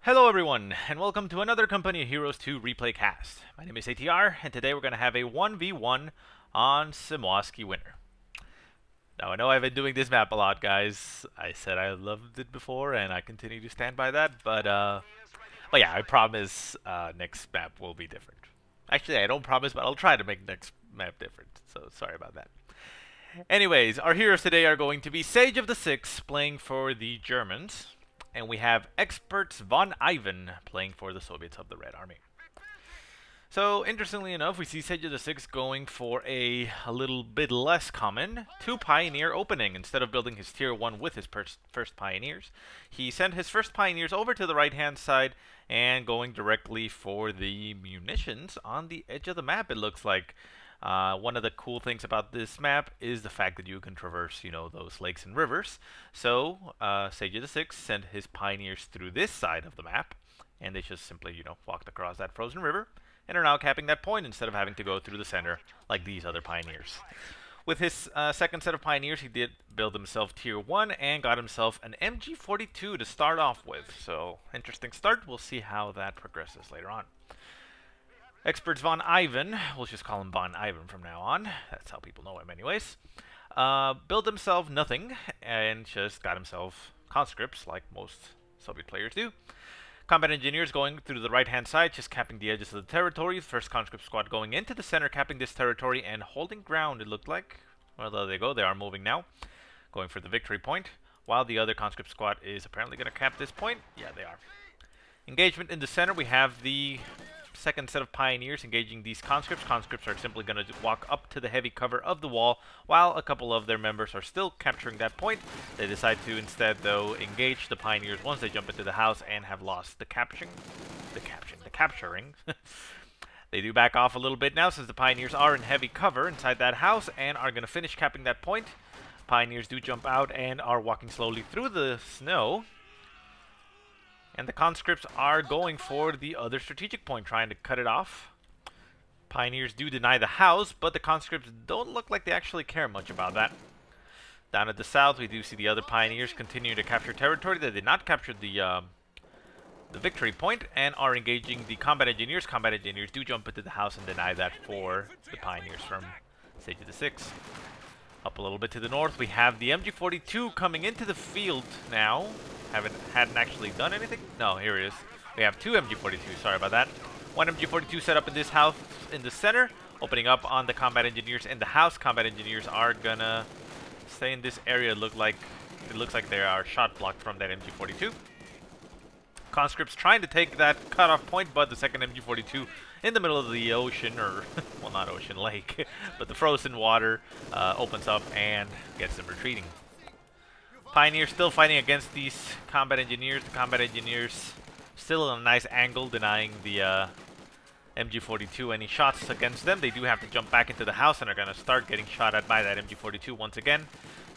Hello everyone, and welcome to another Company of Heroes 2 replay cast. My name is ATR, and today we're going to have a 1v1 on Semoskiy Winter. Now I know I've been doing this map a lot, guys. I said I loved it before, and I continue to stand by that, but yeah, I promise next map will be different. Actually, I don't promise, but I'll try to make next map different, so sorry about that. Anyways, our heroes today are going to be SageOfTheSix playing for the Germans. And we have EXPERTSVonIvan playing for the Soviets of the Red Army. So, interestingly enough, we see SageOfTheSix going for a little bit less common 2 Pioneer opening. Instead of building his Tier 1 with his first Pioneers, he sent his first Pioneers over to the right-hand side and going directly for the munitions on the edge of the map, it looks like. One of the cool things about this map is the fact that you can traverse, those lakes and rivers. So, SageOfTheSix sent his Pioneers through this side of the map, and they just simply, walked across that frozen river, and are now capping that point instead of having to go through the center like these other Pioneers. With his second set of Pioneers, he did build himself Tier 1 and got himself an MG42 to start off with. So, interesting start. We'll see how that progresses later on. EXPERTSVonIvan, we'll just call him Von Ivan from now on. That's how people know him anyways. Built himself nothing and just got himself conscripts like most Soviet players do. Combat engineers going through the right-hand side, just capping the edges of the territory. First conscript squad going into the center, capping this territory and holding ground, it looked like. Well, there they go. They are moving now, going for the victory point, while the other conscript squad is apparently going to cap this point. Yeah, they are. Engagement in the center, we have the second set of Pioneers engaging these conscripts. Conscripts are simply going to walk up to the heavy cover of the wall, while a couple of their members are still capturing that point. They decide to instead, though, engage the Pioneers once they jump into the house and have lost the capturing. They do back off a little bit now, since the Pioneers are in heavy cover inside that house and are going to finish capping that point. Pioneers do jump out and are walking slowly through the snow. And the conscripts are going for the other strategic point, trying to cut it off. Pioneers do deny the house, but the conscripts don't look like they actually care much about that. Down at the south, we do see the other Pioneers continue to capture territory. They did not capture the victory point and are engaging the combat engineers. Combat engineers do jump into the house and deny that for the Pioneers from SageOfTheSix. Up a little bit to the north, we have the MG42 coming into the field now. Hadn't actually done anything? No, here it is. We have 2 MG42, sorry about that. 1 MG42 set up in this house in the center, opening up on the combat engineers in the house. Combat engineers are gonna stay in this area. It looks like they are shot blocked from that MG42. Conscripts trying to take that cutoff point, but the second MG42 in the middle of the ocean, or, well, not ocean, lake, but the frozen water opens up and gets them retreating. Pioneers still fighting against these combat engineers. The combat engineers still on a nice angle, denying the MG42 any shots against them. They do have to jump back into the house and are going to start getting shot at by that MG42 once again.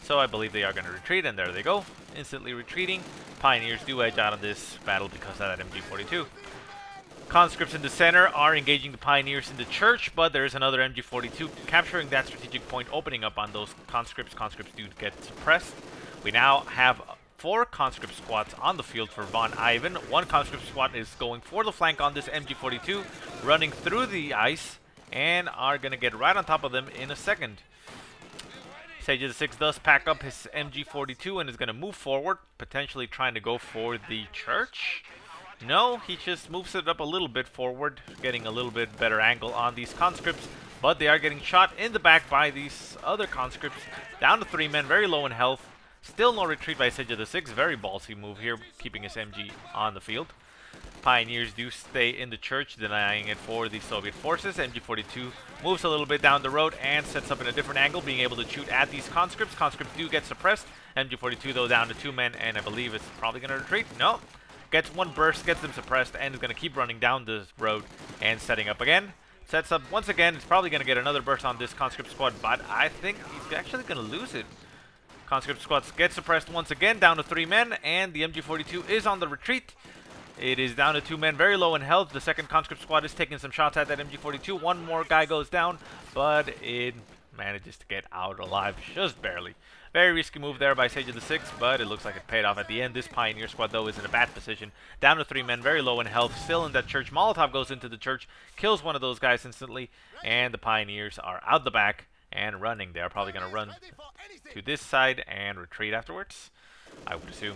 So I believe they are going to retreat, and there they go. Instantly retreating. Pioneers do edge out of this battle because of that MG42. Conscripts in the center are engaging the Pioneers in the church, but there is another MG42 capturing that strategic point, opening up on those conscripts. Conscripts do get suppressed. We now have 4 conscript squads on the field for Von Ivan. 1 conscript squad is going for the flank on this MG42, running through the ice, and are going to get right on top of them in a second. SageOfTheSix does pack up his MG42 and is going to move forward, potentially trying to go for the church. No, he just moves it up a little bit forward, getting a little bit better angle on these conscripts, but they are getting shot in the back by these other conscripts. Down to 3 men, very low in health. Still no retreat by SageOfTheSix. Very ballsy move here, keeping his MG on the field. Pioneers do stay in the church, denying it for the Soviet forces. MG42 moves a little bit down the road and sets up in a different angle, being able to shoot at these conscripts. Conscripts do get suppressed. MG42, though, down to 2 men, and I believe it's probably going to retreat. No. Gets 1 burst, gets them suppressed, and is going to keep running down the road and setting up again. Sets up once again. It's probably going to get another burst on this conscript squad, but I think he's actually going to lose it. Conscript squads get suppressed once again, down to 3 men, and the MG42 is on the retreat. It is down to 2 men, very low in health. The second conscript squad is taking some shots at that MG42. 1 more guy goes down, but it manages to get out alive just barely. Very risky move there by SageOfTheSix, but it looks like it paid off at the end. This Pioneer squad, though, is in a bad position. Down to 3 men, very low in health, still in that church. Molotov goes into the church, kills one of those guys instantly, and the Pioneers are out the back and running. They are probably going to run to this side and retreat afterwards, I would assume.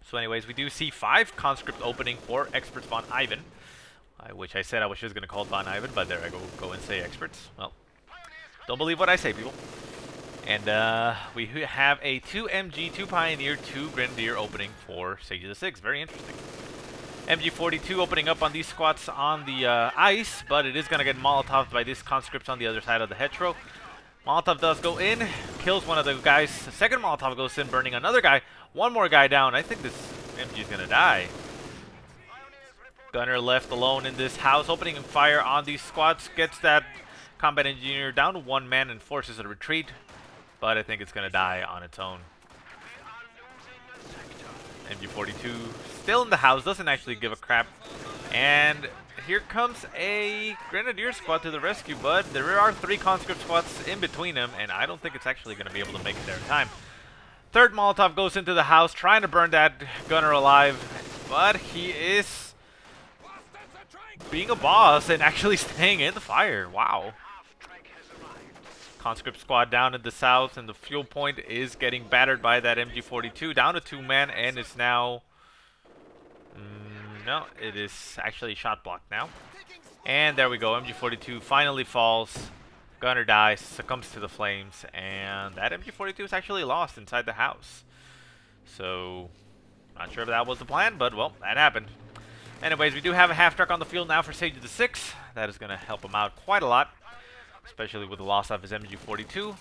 So anyways, we do see 5 conscript opening for EXPERTSVonIvan, which I said I was just going to call it Von Ivan, but there I go and say experts. Well, don't believe what I say, people. And we have a 2 MG, 2 Pioneer, 2 Grenadier opening for SageOfTheSix. Very interesting. MG42 opening up on these squats on the ice, but it is going to get Molotoved by these conscripts on the other side of the hetero. Molotov does go in, kills one of the guys. The second Molotov goes in, burning another guy. One more guy down. I think this MG is going to die. Gunner left alone in this house, opening fire on these squads. Gets that combat engineer down to 1 man and forces a retreat. But I think it's going to die on its own. MG42 still in the house, doesn't actually give a crap. And here comes a Grenadier squad to the rescue, but there are 3 conscript squads in between them, and I don't think it's actually going to be able to make it there in time. Third Molotov goes into the house, trying to burn that gunner alive, but he is being a boss and actually staying in the fire. Wow. Conscript squad down in the south, and the fuel point is getting battered by that MG42. Down to 2 men, and it's now... no, it is actually shot blocked now. And there we go. MG42 finally falls. Gunner dies, succumbs to the flames, and that MG42 is actually lost inside the house. So, not sure if that was the plan, but, well, that happened. Anyways, we do have a half truck on the field now for SageOfTheSix. That is going to help him out quite a lot, especially with the loss of his MG42.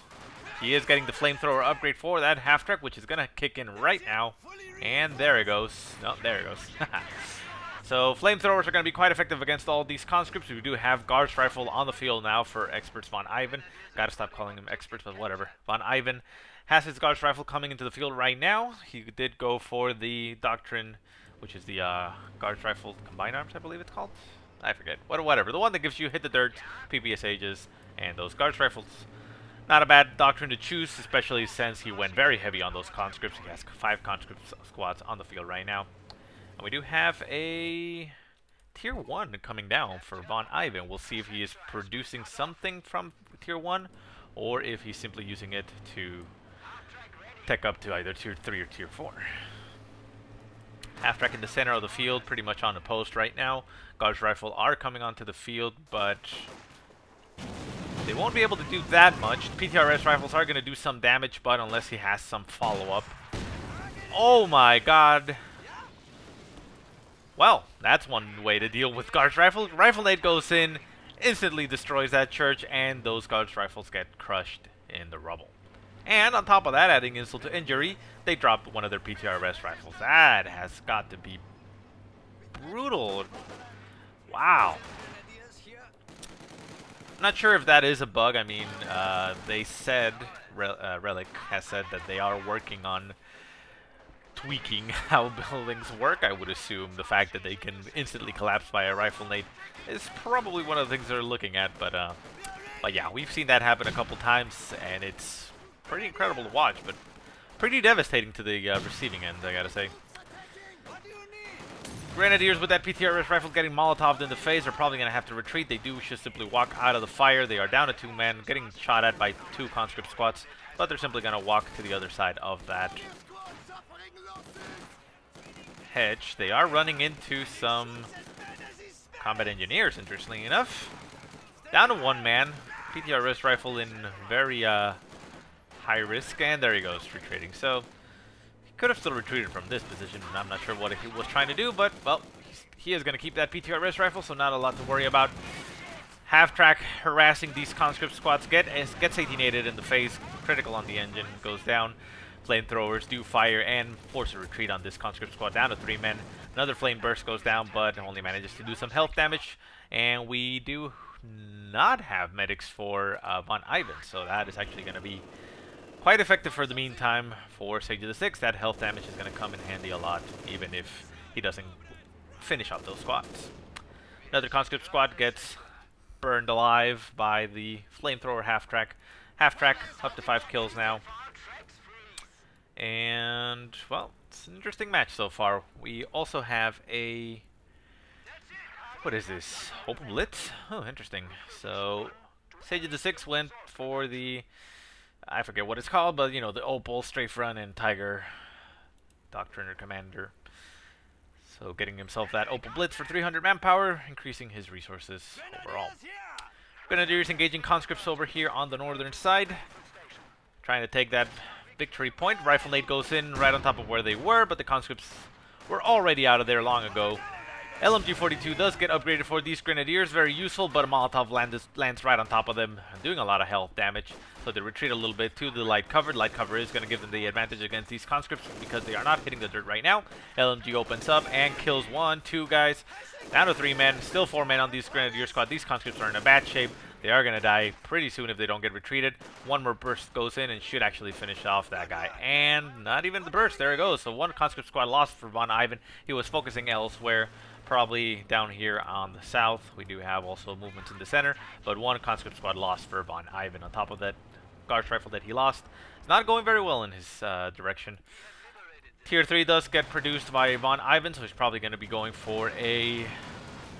He is getting the flamethrower upgrade for that half truck, which is going to kick in right now. And there it goes. No, there it goes. So flamethrowers are going to be quite effective against all these conscripts. We do have Guards Rifle on the field now for EXPERTSVonIvan. Gotta stop calling him experts, but whatever. Von Ivan has his Guards Rifle coming into the field right now. He did go for the Doctrine, which is the Guards Rifle Combined Arms, I believe it's called. I forget. Whatever. The one that gives you hit the dirt, PPSHs, and those Guards Rifles. Not a bad doctrine to choose, especially since he went very heavy on those conscripts. He has 5 conscript squads on the field right now. And we do have a Tier 1 coming down for Von Ivan. We'll see if he is producing something from Tier 1, or if he's simply using it to tech up to either Tier 3 or Tier 4. Half-track in the center of the field, pretty much on the post right now. Guards Rifle are coming onto the field, but they won't be able to do that much. PTRS rifles are going to do some damage, but unless he has some follow-up. Oh my god. Well, that's one way to deal with Guards Rifle. Rifle Nade goes in, instantly destroys that church, and those Guards Rifles get crushed in the rubble. And on top of that, adding insult to injury, they dropped one of their PTRS rifles. That has got to be brutal. Wow. I'm not sure if that is a bug. I mean, they said, Relic has said that they are working on tweaking how buildings work. I would assume the fact that they can instantly collapse by a rifle nade is probably one of the things they're looking at. But yeah, we've seen that happen a couple times, and it's pretty incredible to watch, but pretty devastating to the receiving end, I gotta say. Grenadiers with that PTRS rifle getting Molotoved in the face are probably going to have to retreat. They do just simply walk out of the fire. They are down to 2 men, getting shot at by 2 conscript squads, but they're simply going to walk to the other side of that hedge. They are running into some combat engineers, interestingly enough. Down to 1 man. PTRS rifle in very high risk, and there he goes, retreating. So could have still retreated from this position, and I'm not sure what he was trying to do, but, well, he is going to keep that PTRS rifle, so not a lot to worry about. Half-track harassing these conscript squads, gets 18-aided in the face, critical on the engine, goes down. Flamethrowers do fire and force a retreat on this conscript squad, down to 3 men. Another flame burst goes down, but only manages to do some health damage, and we do not have medics for Von Ivan, so that is actually going to be quite effective for the meantime for SageOfTheSix. That health damage is going to come in handy a lot, even if he doesn't finish off those squads. Another conscript squad gets burned alive by the flamethrower half-track. Half-track up to 5 kills now. And, well, it's an interesting match so far. We also have a... What is this? Opal Blitz? Oh, interesting. So, SageOfTheSix went for the... I forget what it's called, but, you know, the Opal, Strafe Run, and Tiger Doctrine or Commander. So, getting himself that Opal Blitz for 300 manpower, increasing his resources overall. Grenadiers engaging conscripts over here on the northern side. Trying to take that victory point. Rifle nade goes in right on top of where they were, but the conscripts were already out of there long ago. LMG-42 does get upgraded for these Grenadiers, very useful, but a Molotov lands right on top of them, doing a lot of health damage. So they retreat a little bit to the light cover. Light cover is going to give them the advantage against these conscripts because they are not hitting the dirt right now. LMG opens up and kills 1, 2 guys. Down to 3 men, still 4 men on these Grenadier squad. These conscripts are in a bad shape. They are going to die pretty soon if they don't get retreated. One more burst goes in and should actually finish off that guy. And not even the burst. There it goes. So one conscript squad lost for Von Ivan. He was focusing elsewhere, probably down here on the south. We do have also movements in the center. But one conscript squad lost for Von Ivan. On top of that Guards rifle that he lost, it's not going very well in his direction. Tier 3 does get produced by Von Ivan, so he's probably going to be going for a,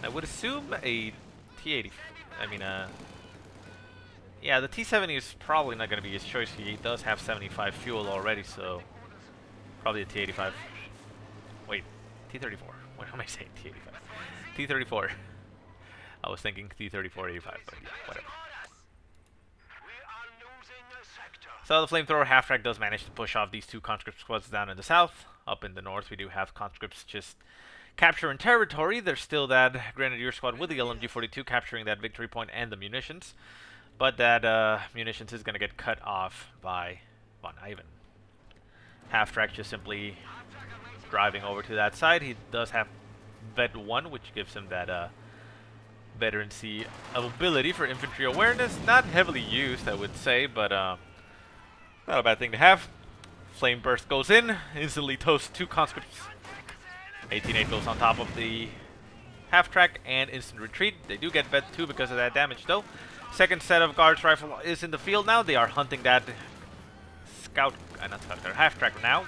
I would assume, a T-80. I mean, yeah, the T-70 is probably not going to be his choice. He does have 75 fuel already, so probably a T-85. Wait, T-34. What am I saying? T-85. T-34. I was thinking T-34-85, but yeah, whatever. So the flamethrower half-track does manage to push off these 2 conscript squads down in the south. Up in the north, we do have conscripts just capturing territory. There's still that Grenadier squad with the LMG-42 capturing that victory point and the munitions. But that munitions is going to get cut off by Von Ivan. Half-track just simply driving over to that side. He does have Vet 1, which gives him that veterancy ability for infantry awareness. Not heavily used, I would say, but not a bad thing to have. Flame Burst goes in, instantly toasts 2 conscripts. 18-8 goes on top of the half-track and instant retreat. They do get Vet 2 because of that damage, though. Second set of Guards rifle is in the field now. They are hunting that scout, not scout car, half-track now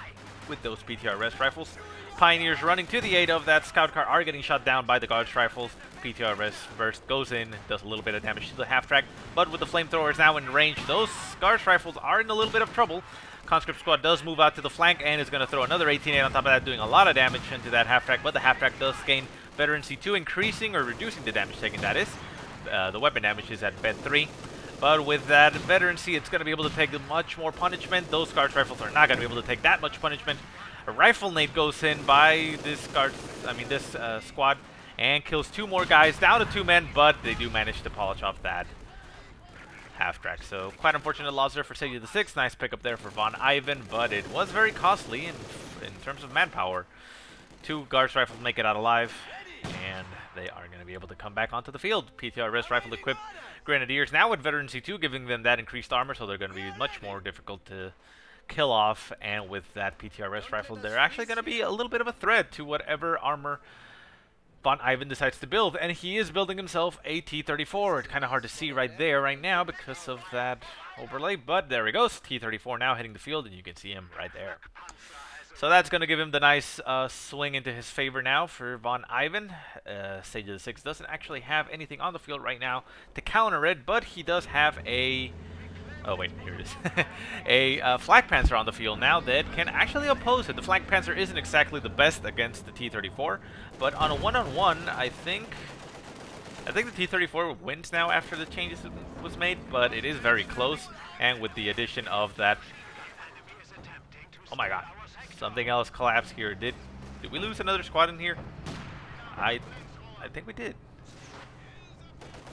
with those PTRS rifles. Pioneers running to the aid of that scout car are getting shot down by the Guards rifles. PTRS burst goes in, does a little bit of damage to the half-track, but with the flamethrowers now in range, those Guards rifles are in a little bit of trouble. Conscript squad does move out to the flank and is going to throw another 18-8 on top of that, doing a lot of damage into that half-track, but the half-track does gain veterancy 2, increasing or reducing the damage taken, that is. The weapon damage is at Vet 3. But with that veterancy, it's going to be able to take much more punishment. Those Guards rifles are not going to be able to take that much punishment. A rifle nade goes in by this squad and kills 2 more guys, down to 2 men, but they do manage to polish off that half-track. So quite unfortunate loss there for SageOfTheSix. Nice pickup there for Von Ivan, but it was very costly in terms of manpower. 2 Guards rifles make it out alive, and they are going to be able to come back onto the field. PTRS rifle equipped Grenadiers now with veterancy 2, giving them that increased armor, so they're going to be much more difficult to kill off. And with that PTRS rifle, they're actually going to be a little bit of a threat to whatever armor Von Ivan decides to build. And he is building himself a T-34. It's kind of hard to see right there right now because of that overlay, but there he goes. T-34 now hitting the field, and you can see him right there. So that's going to give him the nice swing into his favor now for Von Ivan. SageOfTheSix doesn't actually have anything on the field right now to counter it, but he does have a... Oh, wait, here it is. a Flak Panzer on the field now that can actually oppose it. The Flak Panzer isn't exactly the best against the T-34, but on a one-on-one, I think the T-34 wins now after the changes was made, but it is very close. And with the addition of that... Oh my god. Something else collapsed here. Did we lose another squad in here? I think we did.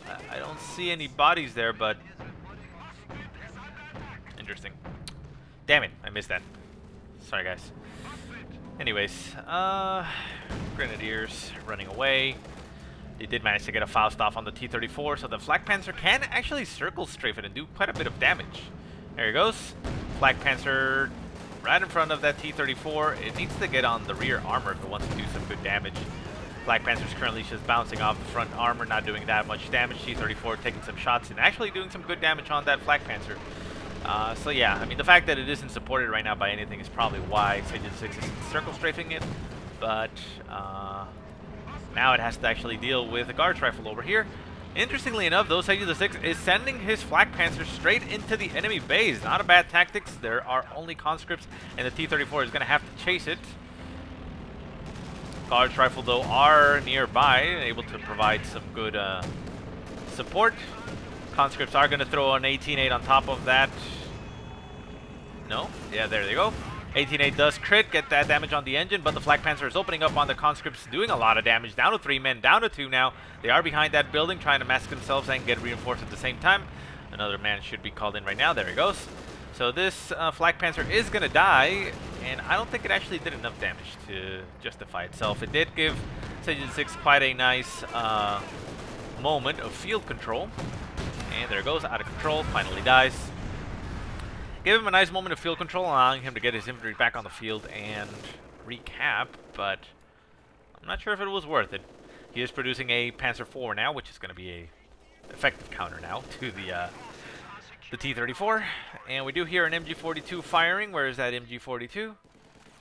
I don't see any bodies there, but interesting. Damn it, I missed that. Sorry, guys. Anyways, Grenadiers running away. They did manage to get a Faust off on the T-34, so the Flak Panzer can actually circle strafe it and do quite a bit of damage. There he goes. Flak Panzer right in front of that T-34. It needs to get on the rear armor if it wants to do some good damage. Black Panther's currently just bouncing off the front armor, not doing that much damage. T-34 taking some shots and actually doing some good damage on that Black Panther. So yeah, I mean, the fact that it isn't supported right now by anything is probably why SageOfTheSix is circle strafing it, but now it has to actually deal with a guard's rifle over here. Interestingly enough, though, SageOfTheSix is sending his flak panzer straight into the enemy base. Not a bad tactics. There are only conscripts, and the T-34 is going to have to chase it. Guards rifle, though, are nearby, able to provide some good support. Conscripts are going to throw an 18-8 on top of that. No? Yeah, there they go. 18-8 does crit, get that damage on the engine, but the Flak Panzer is opening up on the conscripts, doing a lot of damage. Down to 3 men, down to 2 now. They are behind that building, trying to mask themselves and get reinforced at the same time. Another man should be called in right now. There he goes. So this Flak Panzer is going to die, and I don't think it actually did enough damage to justify itself. It did give SageOfTheSix quite a nice moment of field control. And there it goes, out of control, finally dies. Gave him a nice moment of field control, allowing him to get his infantry back on the field and recap, but I'm not sure if it was worth it. He is producing a Panzer IV now, which is going to be a effective counter now to the T-34. And we do hear an MG42 firing. Where is that MG42?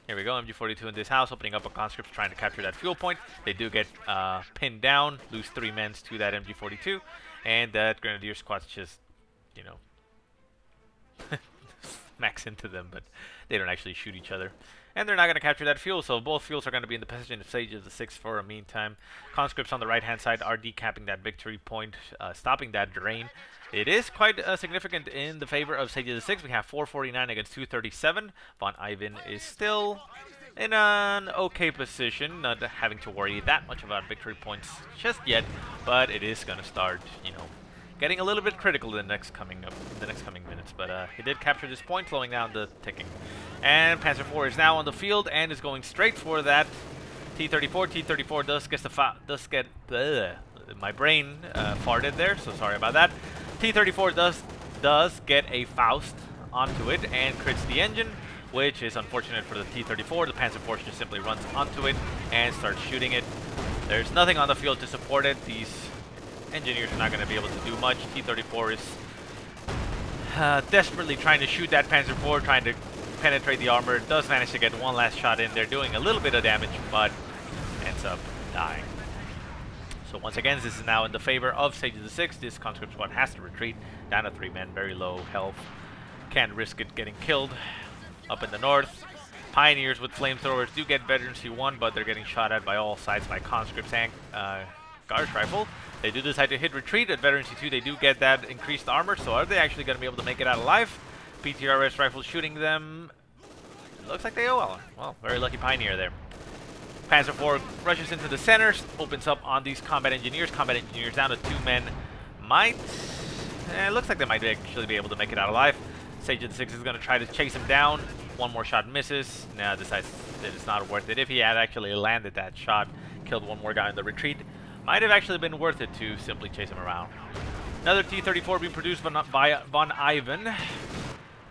Here we go, MG42 in this house, opening up a conscript trying to capture that fuel point. They do get pinned down, lose 3 men to that MG42, and that Grenadier squad's just, you know, smacks into them, but they don't actually shoot each other. And they're not going to capture that fuel, so both fuels are going to be in the possession of SageOfTheSix for a meantime. Conscripts on the right-hand side are decapping that victory point, stopping that drain. It is quite significant in the favor of SageOfTheSix. We have 449 against 237. Von Ivan is still in an okay position, not having to worry that much about victory points just yet, but it is going to start, you know, getting a little bit critical in the next coming minutes, but he did capture this point, slowing down the ticking. And Panzer IV is now on the field and is going straight for that T-34. T-34 does get my brain farted there, so sorry about that. T-34 does get a Faust onto it and crits the engine, which is unfortunate for the T-34. The Panzer IV just simply runs onto it and starts shooting it. There's nothing on the field to support it. These engineers are not going to be able to do much. T-34 is desperately trying to shoot that Panzer IV, trying to penetrate the armor. Does manage to get one last shot in there, doing a little bit of damage, but ends up dying. So once again, this is now in the favor of SageOfTheSix. This conscript squad has to retreat down to 3 men, very low health. Can't risk it getting killed. Up in the north, Pioneers with flamethrowers do get Veterancy 1, but they're getting shot at by all sides by conscripts and Guards Rifle. They do decide to hit retreat. At Veterancy 2, they do get that increased armor, so are they actually going to be able to make it out alive? PTRS rifles shooting them. Looks like they well, very lucky Pioneer there. Panzer IV rushes into the center, opens up on these combat engineers. Combat engineers down to 2 men. It looks like they might actually be able to make it out alive. SageOfTheSix is going to try to chase him down. One more shot misses. Now decides that it's not worth it. If he had actually landed that shot, killed one more guy in the retreat, might have actually been worth it to simply chase him around. Another T-34 being produced by Von Ivan.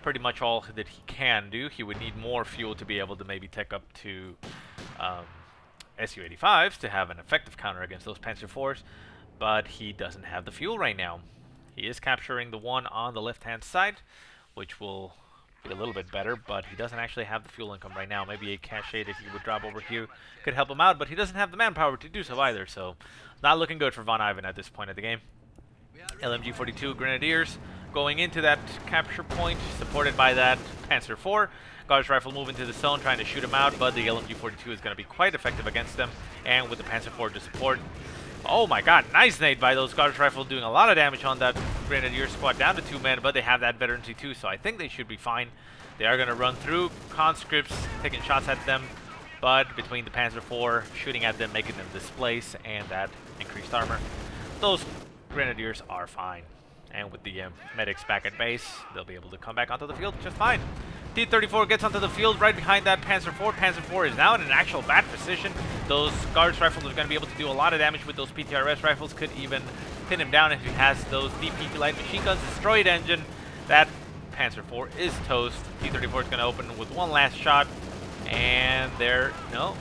Pretty much all that he can do. He would need more fuel to be able to maybe take up to Su-85s to have an effective counter against those Panzer IVs, but he doesn't have the fuel right now. He is capturing the one on the left-hand side, which will be a little bit better, but he doesn't actually have the fuel income right now. Maybe a cache that he would drop over here could help him out, but he doesn't have the manpower to do so either, so not looking good for Von Ivan at this point of the game. LMG-42 Grenadiers going into that capture point, supported by that Panzer IV. Guards Rifle move into the zone, trying to shoot him out, but the LMG-42 is going to be quite effective against them, and with the Panzer IV to support. Oh my god, nice nade by those Guards Rifle, doing a lot of damage on that Grenadier squad, down to 2 men, but they have that Veterancy 2, so I think they should be fine. They are going to run through, conscripts taking shots at them, but between the Panzer IV shooting at them, making them displace, and that increased armor, those Grenadiers are fine. And with the medics back at base, they'll be able to come back onto the field just fine. T-34 gets onto the field right behind that Panzer IV. Panzer IV is now in an actual bad position. Those Guards Rifles are going to be able to do a lot of damage with those PTRS rifles. Could even pin him down if he has those DPT light machine guns. Destroyed engine. That Panzer IV is toast. T-34 is going to open with one last shot. And there, no,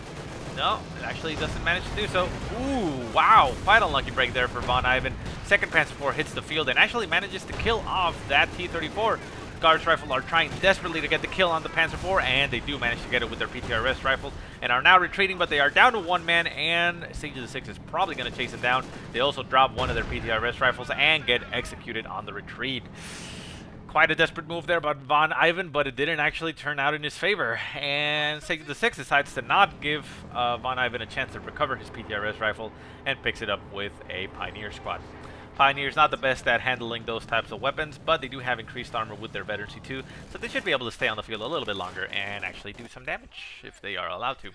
it actually doesn't manage to do so. Ooh, wow, quite unlucky break there for Von Ivan. Second Panzer IV hits the field and actually manages to kill off that T-34. Guards Rifle are trying desperately to get the kill on the Panzer IV, and they do manage to get it with their PTRS rifles, and are now retreating, but they are down to one man, and SageOfTheSix is probably going to chase them down. They also drop one of their PTRS rifles and get executed on the retreat. Quite a desperate move there by Von Ivan, but it didn't actually turn out in his favor, and SageOfTheSix decides to not give Von Ivan a chance to recover his PTRS rifle and picks it up with a Pioneer squad. Pioneer's not the best at handling those types of weapons, but they do have increased armor with their veterancy too, so they should be able to stay on the field a little bit longer and actually do some damage if they are allowed to.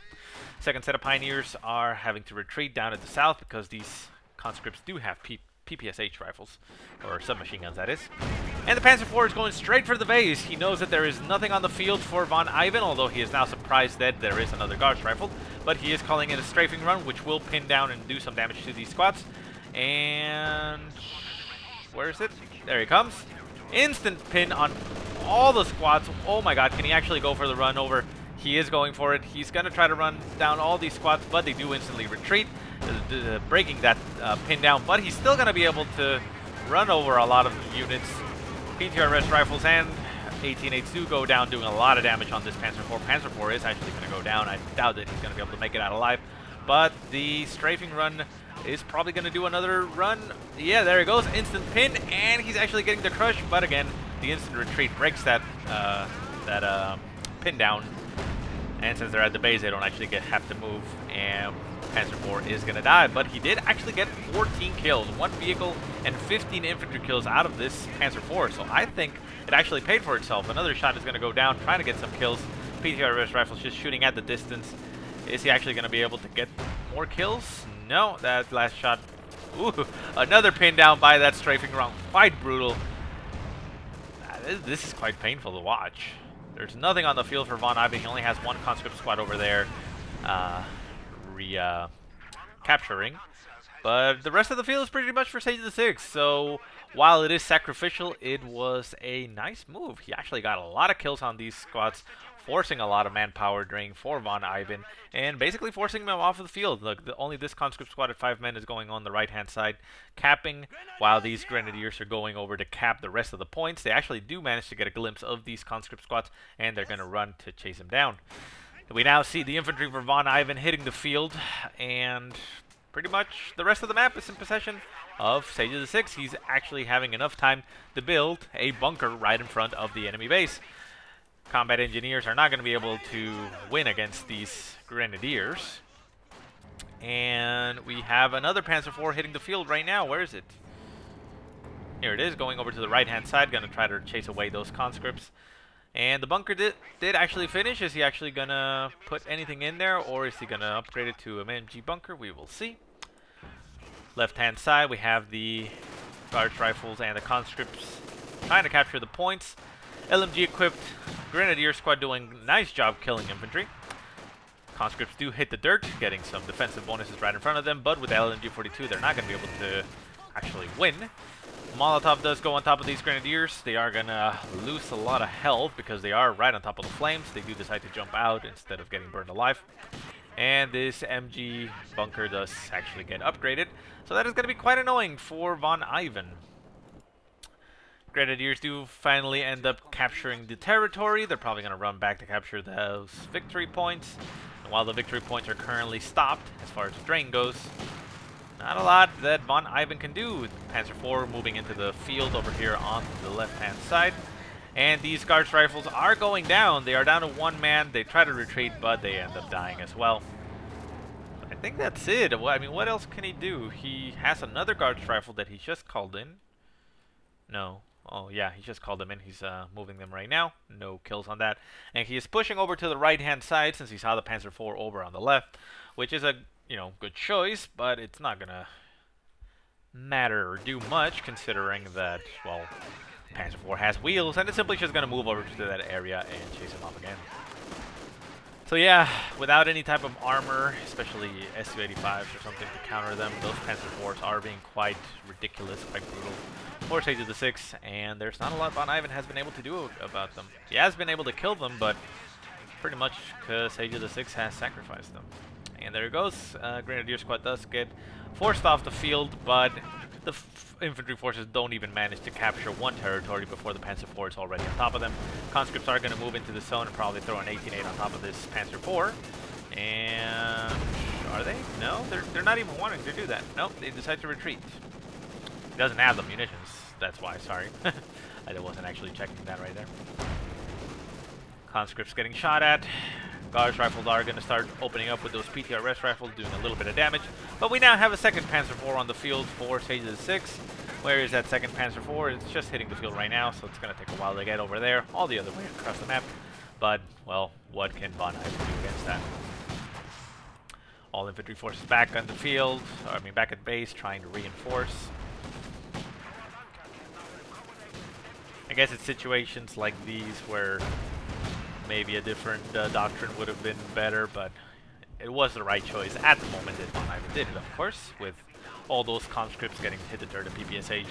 Second set of Pioneers are having to retreat down to the south because these conscripts do have PPSH rifles, or submachine guns that is. And the Panzer IV is going straight for the base. He knows that there is nothing on the field for Von Ivan, although he is now surprised that there is another Guards rifle, but he is calling it a strafing run, which will pin down and do some damage to these squads. And where is it? There he comes. Instant pin on all the squads. Oh my god, can he actually go for the run over? He is going for it. He's going to try to run down all these squads, but they do instantly retreat, breaking that pin down. But he's still going to be able to run over a lot of units. PTRS rifles and 18H do go down, doing a lot of damage on this Panzer IV. Panzer IV is actually going to go down. I doubt that he's going to be able to make it out alive. But the strafing run is probably going to do another run. Yeah, there he goes. Instant pin, and he's actually getting the crush. But again, the instant retreat breaks that pin down. And since they're at the base, they don't actually have to move. And Panzer IV is going to die. But he did actually get 14 kills, 1 vehicle and 15 infantry kills out of this Panzer IV. So I think it actually paid for itself. Another shot is going to go down, trying to get some kills. PTRS rifles just shooting at the distance. Is he actually going to be able to get more kills? No, that last shot. Ooh, another pin down by that strafing round. Quite brutal. This is quite painful to watch. There's nothing on the field for Von Ivan. He only has one conscript squad over there capturing. But the rest of the field is pretty much for SageOfTheSix. So while it is sacrificial, it was a nice move. He actually got a lot of kills on these squads, forcing a lot of manpower drain for Von Ivan, and basically forcing them off of the field. Look, only this conscript squad at 5 men is going on the right-hand side, capping, while these grenadiers are going over to cap the rest of the points. They actually do manage to get a glimpse of these conscript squads, and they're going to run to chase them down. We now see the infantry for Von Ivan hitting the field, and pretty much the rest of the map is in possession of SageOfTheSix. He's actually having enough time to build a bunker right in front of the enemy base. Combat engineers are not going to be able to win against these grenadiers. And we have another Panzer IV hitting the field right now. Where is it? Here it is, going over to the right-hand side, going to try to chase away those conscripts. And the bunker did actually finish. Is he actually going to put anything in there, or is he going to upgrade it to an MG bunker? We will see. Left-hand side, we have the Guards rifles and the conscripts trying to capture the points. LMG equipped Grenadier squad doing a nice job killing infantry. Conscripts do hit the dirt, getting some defensive bonuses right in front of them, but with the LMG-42, they're not going to be able to actually win. Molotov does go on top of these Grenadiers. They are going to lose a lot of health because they are right on top of the flames. They do decide to jump out instead of getting burned alive. And this MG bunker does actually get upgraded. So that is going to be quite annoying for Von Ivan. Grenadiers do finally end up capturing the territory. They're probably going to run back to capture those victory points. And while the victory points are currently stopped, as far as the drain goes, not a lot that Von Ivan can do. Panzer IV moving into the field over here on the left-hand side. And these Guards rifles are going down. They are down to one man. They try to retreat, but they end up dying as well. I think that's it. I mean, what else can he do? He has another Guards rifle that he just called in. No. Oh, yeah, he just called them in. He's moving them right now. No kills on that. And he is pushing over to the right-hand side since he saw the Panzer IV over on the left, which is a, good choice, but it's not going to matter or do much considering that, well, Panzer IV has wheels, and it's simply just going to move over to that area and chase him off again. So yeah, without any type of armor, especially Su-85s or something to counter them, those Panzer IVs are being quite ridiculous, quite brutal for SageOfTheSix, and there's not a lot Von Ivan has been able to do about them. He has been able to kill them, but pretty much because SageOfTheSix has sacrificed them. And there it goes. Grenadier Squad does get forced off the field, but the infantry forces don't even manage to capture one territory before the Panzer IV is already on top of them. Conscripts are going to move into the zone and probably throw an 18-8 on top of this Panzer IV. And are they? No, they're not even wanting to do that. Nope, they decide to retreat. It doesn't have the munitions. That's why, sorry. I wasn't actually checking that right there. Conscripts getting shot at. Gauss rifles are going to start opening up with those PTRS rifles, doing a little bit of damage. But we now have a second Panzer IV on the field for SageOfTheSix. Where is that second Panzer IV? It's just hitting the field right now, so it's going to take a while to get over there, all the other way across the map. But, well, what can von Ivan do against that? All infantry forces back on the field, back at base, trying to reinforce. I guess it's situations like these where maybe a different doctrine would have been better, but it was the right choice at the moment that von Ivan did it, of course, with all those conscripts getting hit at the PPSHs.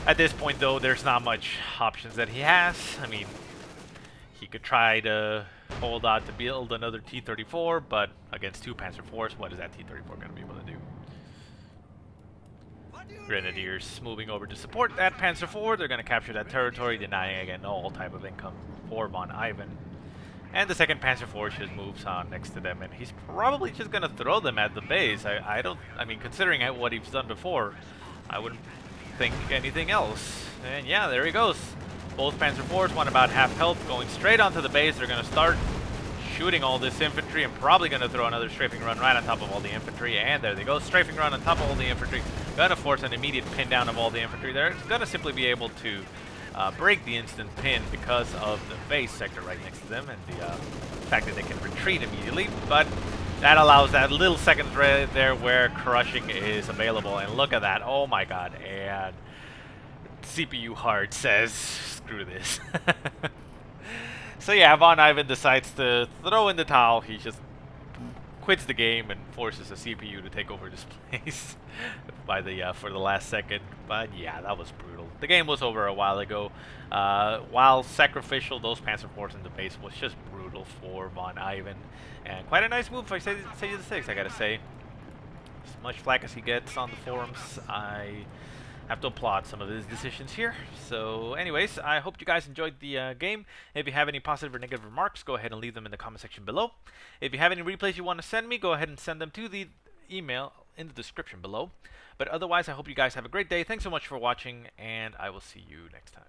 At this point, though, there's not much options that he has. I mean, he could try to hold out to build another T-34, but against two Panzer IVs, what is that T-34 going to be able to do? Grenadiers moving over to support that Panzer IV. They're going to capture that territory, denying again all type of income for von Ivan. And the second Panzer IV just moves on next to them, and he's probably just going to throw them at the base. I mean, considering what he's done before, I wouldn't think anything else. And yeah, there he goes. Both Panzer IVs want about half health, going straight onto the base. They're going to start shooting all this infantry and probably going to throw another strafing run right on top of all the infantry. And there they go, strafing run on top of all the infantry. Going to force an immediate pin down of all the infantry there. It's going to simply be able to break the instant pin because of the base sector right next to them and the fact that they can retreat immediately. But that allows that little second thread there where crushing is available. And look at that. Oh my god. And CPU hard says, screw this. So yeah, von Ivan decides to throw in the towel. He just quits the game and forces the CPU to take over this place by the for the last second. But yeah, that was brutal. The game was over a while ago. While sacrificial, those Panzer IVs in the base was just brutal for von Ivan. And quite a nice move by SageOfTheSix, I gotta say. As much flack as he gets on the forums, I have to applaud some of his decisions here. So anyways, I hope you guys enjoyed the game. If you have any positive or negative remarks, go ahead and leave them in the comment section below. If you have any replays you want to send me, go ahead and send them to the email in the description below. But otherwise, I hope you guys have a great day. Thanks so much for watching, and I will see you next time.